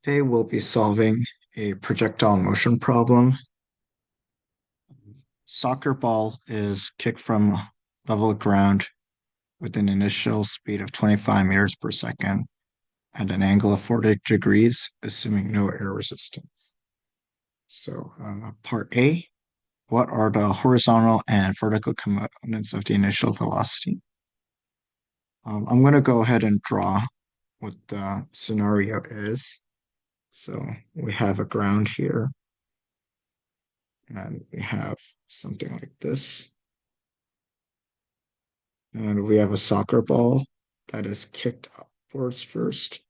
Today we'll be solving a projectile motion problem. Soccer ball is kicked from level ground with an initial speed of 25 meters per second at an angle of 40 degrees, assuming no air resistance. Part A, what are the horizontal and vertical components of the initial velocity? I'm going to go ahead and draw what the scenario is. So we have a ground here, and we have something like this. And we have a soccer ball that is kicked upwards first.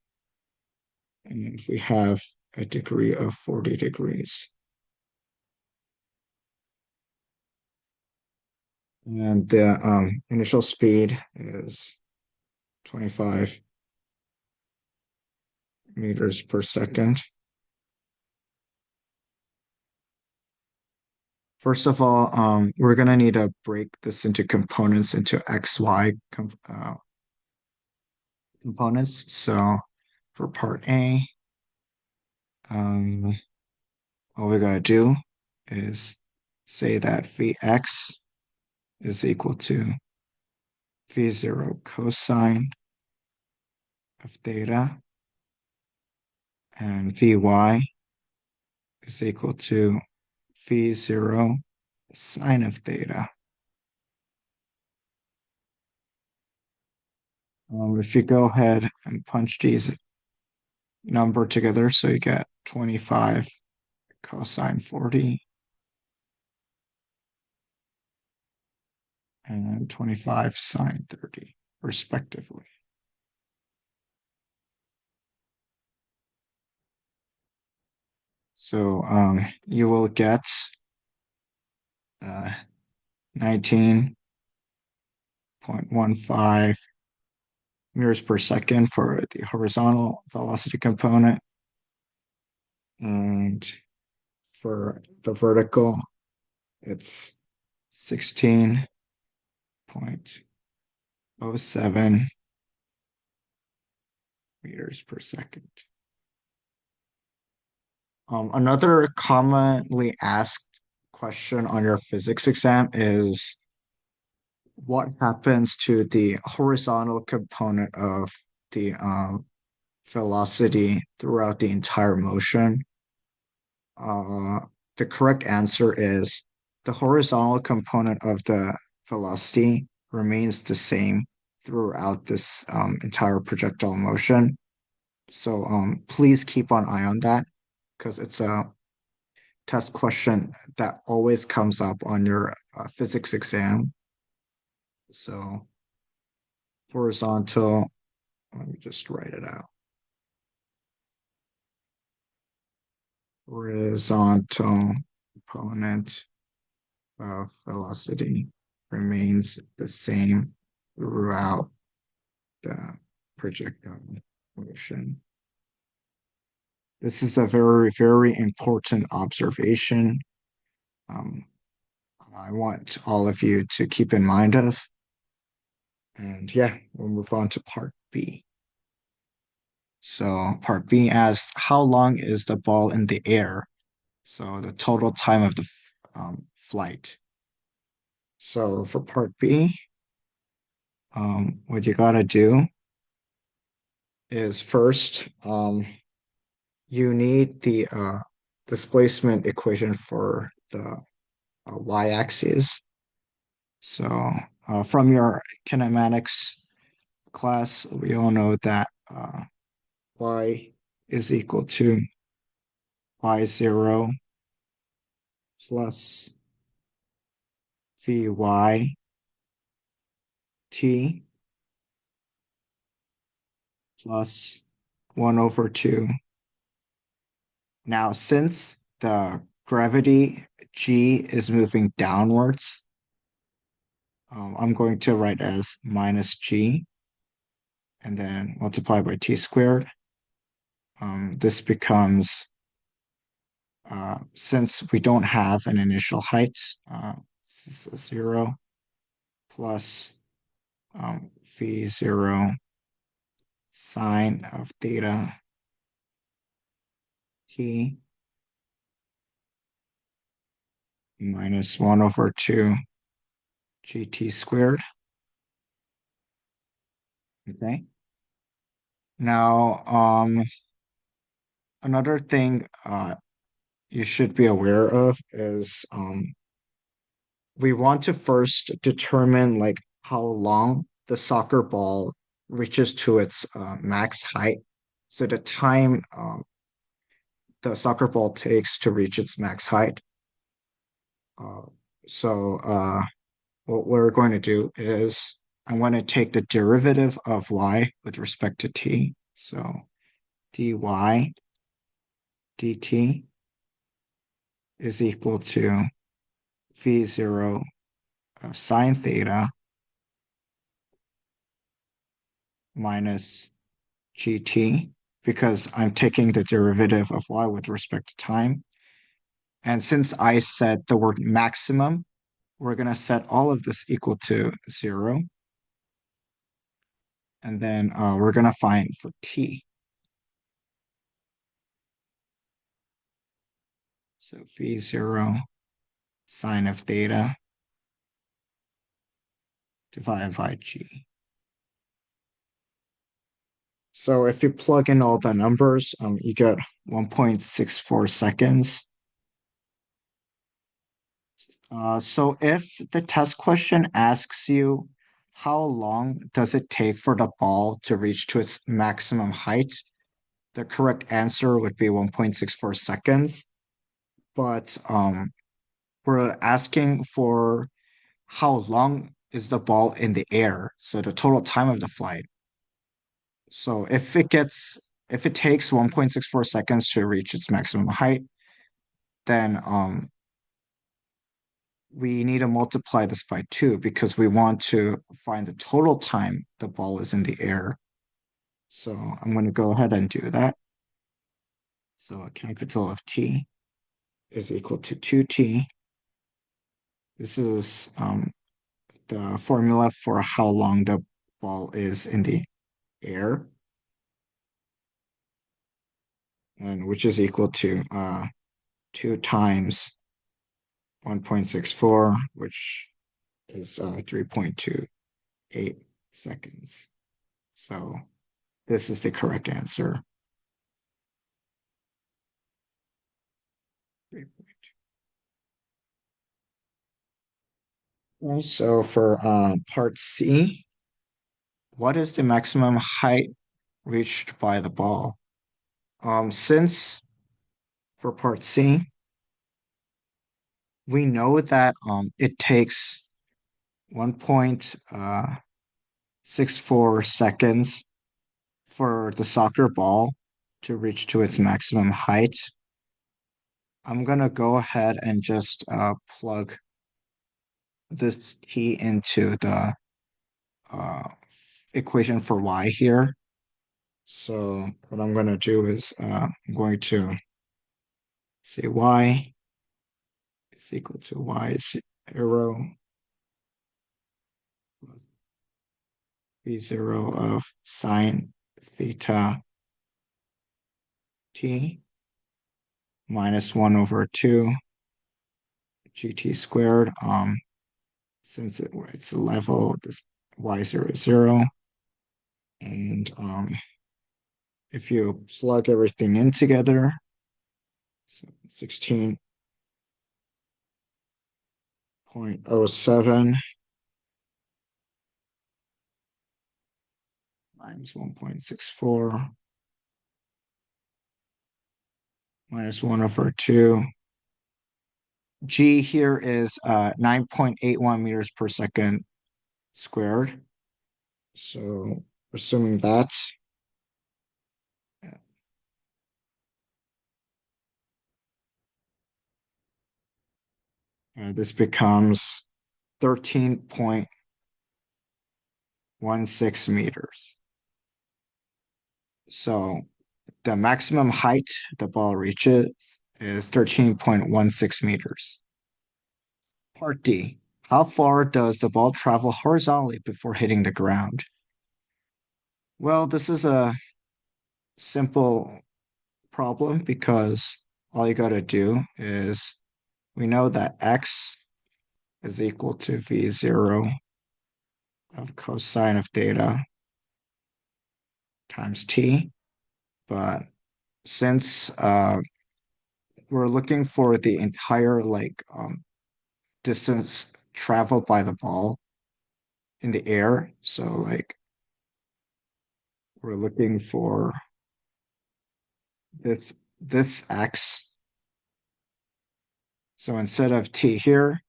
And we have a degree of 40 degrees. And the initial speed is 25 meters per second. First of all, we're going to need to break this into components, into components. So for part A, um, all we got to do is say that Vx is equal to V0 cosine of theta, and Vy is equal to V0 sine of theta. If you go ahead and punch these number together, so you get 25 cosine 40 and 25 sine 30, respectively. So you will get 19.15 meters per second for the horizontal velocity component. And for the vertical, it's 16.07 meters per second. Another commonly asked question on your physics exam is what happens to the horizontal component of the velocity throughout the entire motion? Uh, the correct answer is the horizontal component of the velocity remains the same throughout this entire projectile motion. So please keep an eye on that because it's a test question that always comes up on your physics exam. So horizontal, let me just write it out. Horizontal component of velocity remains the same throughout the projectile motion. This is a very, very important observation. Um, I want all of you to keep in mind of. And yeah, we'll move on to part B. So part B asks, how long is the ball in the air? So the total time of the flight. So for part B, what you gotta do is first, you need the displacement equation for the y-axis. So from your kinematics class, we all know that y is equal to y0 plus vy t plus 1 over 2. Now, since the gravity g is moving downwards, I'm going to write as minus g and then multiply by t squared. This becomes, since we don't have an initial height, this is 0 plus v0 sine of theta T minus 1 over 2 gt squared. Okay. Now, another thing you should be aware of is we want to first determine like how long the soccer ball reaches to its max height. So the time the soccer ball takes to reach its max height. Uh, so what we're going to do is I want to take the derivative of y with respect to t. So dy dt is equal to v0 of sine theta minus gt because I'm taking the derivative of y with respect to time. And since I said the word maximum, we're going to set all of this equal to 0. And then we're going to find for t. So v0 sine of theta divided by g. So if you plug in all the numbers, you get 1.64 seconds. So if the test question asks you, how long does it take for the ball to reach to its maximum height? The correct answer would be 1.64 seconds. But we're asking for how long is the ball in the air, so the total time of the flight. So if it takes 1.64 seconds to reach its maximum height, then we need to multiply this by 2 because we want to find the total time the ball is in the air. So I'm going to go ahead and do that. So a capital of T is equal to 2T. This is the formula for how long the ball is in the air, and which is equal to 2 times 1.64, which is 3.28 seconds. So this is the correct answer. 3.2. Okay, so for part C, what is the maximum height reached by the ball? Since for part C, we know that it takes 1.64 seconds for the soccer ball to reach to its maximum height. I'm gonna go ahead and just plug this t into the uh, equation for y here. So what I'm gonna do is I'm going to say y is equal to y0 plus v0 of sine theta t minus 1 over 2 gt squared. Since it's a level, this y0 is 0. And if you plug everything in together, so 16.07 times 1.64 minus 1 over 2. G here is 9.81 meters per second squared. So assuming that, this becomes 13.16 meters. So the maximum height the ball reaches is 13.16 meters. Part D. How far does the ball travel horizontally before hitting the ground? Well, this is a simple problem because all you got to do is we know that x is equal to v0 of cosine of theta times t. But since we're looking for the entire distance traveled by the ball in the air, so like we're looking for this x. So instead of t here,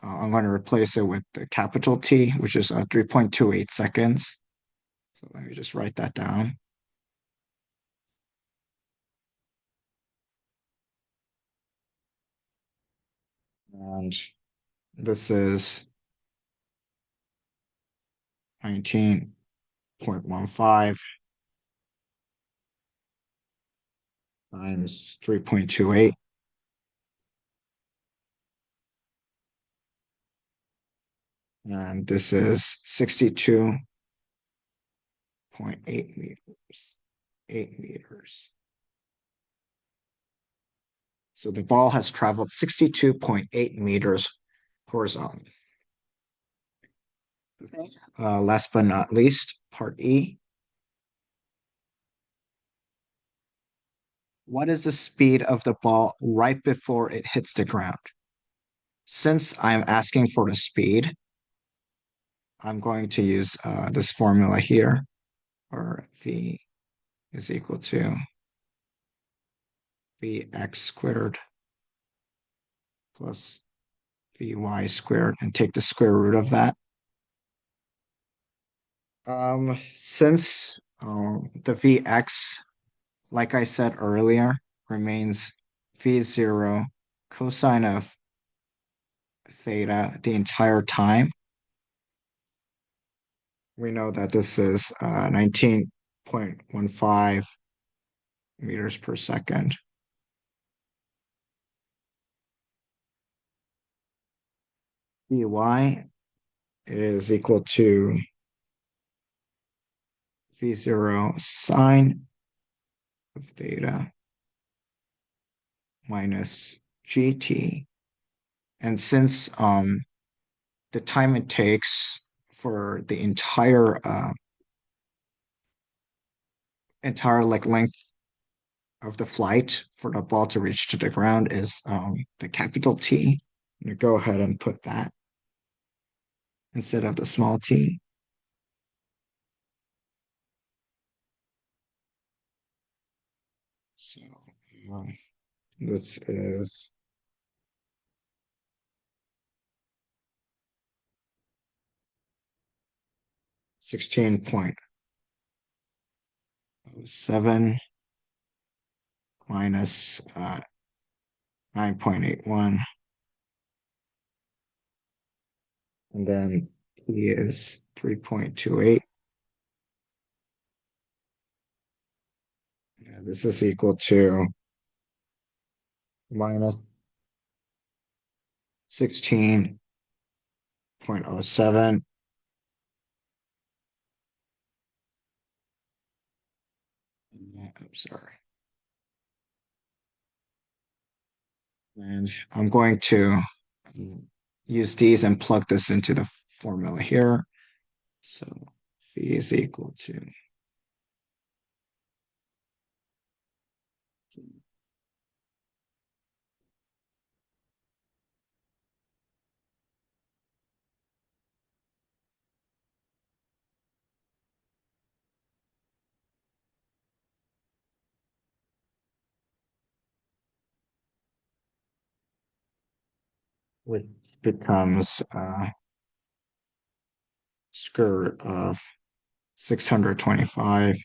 I'm going to replace it with the capital T, which is 3.28 seconds. So let me just write that down. And this is 19.15 times 3.28. And this is 62.8 meters. 8 meters. So the ball has traveled 62.8 meters horizontally. Okay. Last but not least, part E. What is the speed of the ball right before it hits the ground? Since I'm asking for the speed, I'm going to use this formula here, or V is equal to Vx squared plus Vy squared, and take the square root of that. Since the Vx, like I said earlier, remains V0 cosine of theta the entire time, we know that this is 19.15 meters per second. Vy is equal to V0 sine of theta minus gt. And since the time it takes for the entire like length of the flight for the ball to reach to the ground is the capital T. I'm gonna go ahead and put that instead of the small t. So uh, this is 16.07 minus 9.81, and then t is 3.28. This is equal to minus 16.07. I'm sorry. And I'm going to use these and plug this into the formula here. So phi is equal to, which becomes square root of 625.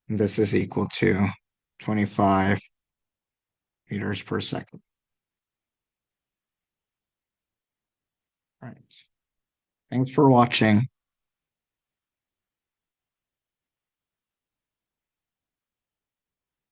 And this is equal to 25 meters per second. All right. Thanks for watching.